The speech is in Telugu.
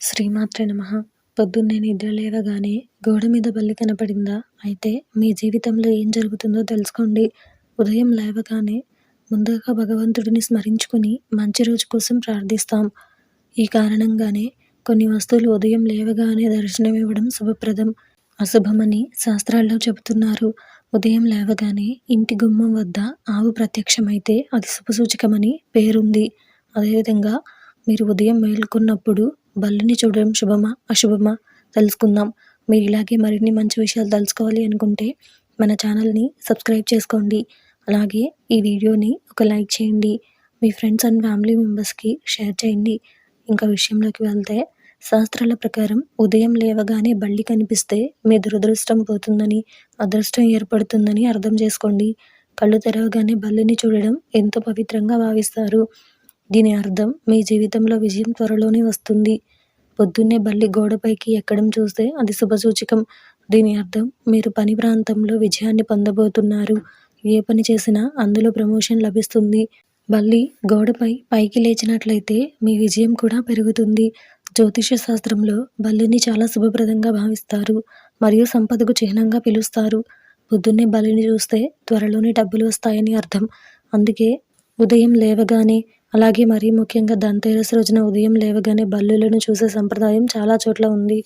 శ్రీమాత్రే నమః. పొద్దున్నే నిద్ర లేవగానే గోడ మీద బల్లి కనపడిందా? అయితే మీ జీవితంలో ఏం జరుగుతుందో తెలుసుకోండి. ఉదయం లేవగానే ముందుగా భగవంతుడిని స్మరించుకుని మంచి రోజు కోసం ప్రార్థిస్తాం. ఈ కారణంగానే కొన్ని వస్తువులు ఉదయం లేవగానే దర్శనమివ్వడం శుభప్రదం, అశుభమని శాస్త్రాల్లో చెబుతున్నారు. ఉదయం లేవగానే ఇంటి గుమ్మం వద్ద ఆవు ప్రత్యక్షమైతే అది శుభసూచకమని పేరుంది. అదేవిధంగా మీరు ఉదయం మేల్కొన్నప్పుడు బల్లిని చూడడం శుభమా అశుభమా తెలుసుకుందాం. మీరు ఇలాగే మరిన్ని మంచి విషయాలు తెలుసుకోవాలి అనుకుంటే మన ఛానల్ని సబ్స్క్రైబ్ చేసుకోండి. అలాగే ఈ వీడియోని ఒక లైక్ చేయండి. మీ ఫ్రెండ్స్ అండ్ ఫ్యామిలీ మెంబర్స్కి షేర్ చేయండి. ఇంకా విషయంలోకి వెళ్తే, శాస్త్రాల ప్రకారం ఉదయం లేవగానే బల్లి కనిపిస్తే మీ దురదృష్టం పోతుందని, అదృష్టం ఏర్పడుతుందని అర్థం చేసుకోండి. కళ్ళు తెరవగానే బల్లిని చూడడం ఎంతో పవిత్రంగా భావిస్తారు. దీని అర్థం మీ జీవితంలో విజయం త్వరలోనే వస్తుంది. పొద్దున్నే బల్లి గోడపైకి ఎక్కడం చూస్తే అది శుభసూచకం. దీని అర్థం మీరు పని ప్రాంతంలో విజయాన్ని పొందబోతున్నారు. ఏ పని చేసినా అందులో ప్రమోషన్ లభిస్తుంది. బల్లి గోడపై పైకి లేచినట్లయితే మీ విజయం కూడా పెరుగుతుంది. జ్యోతిష శాస్త్రంలో బల్లిని చాలా శుభప్రదంగా భావిస్తారు మరియు సంపదకు చిహ్నంగా పిలుస్తారు. పొద్దున్నే బల్లిని చూస్తే త్వరలోనే డబ్బులు వస్తాయని అర్థం. అందుకే ఉదయం లేవగానే, అలాగే మరీ ముఖ్యంగా ధనతెరస్ రోజున ఉదయం లేవగానే బల్లులను చూసే సంప్రదాయం చాలా చోట్ల ఉంది.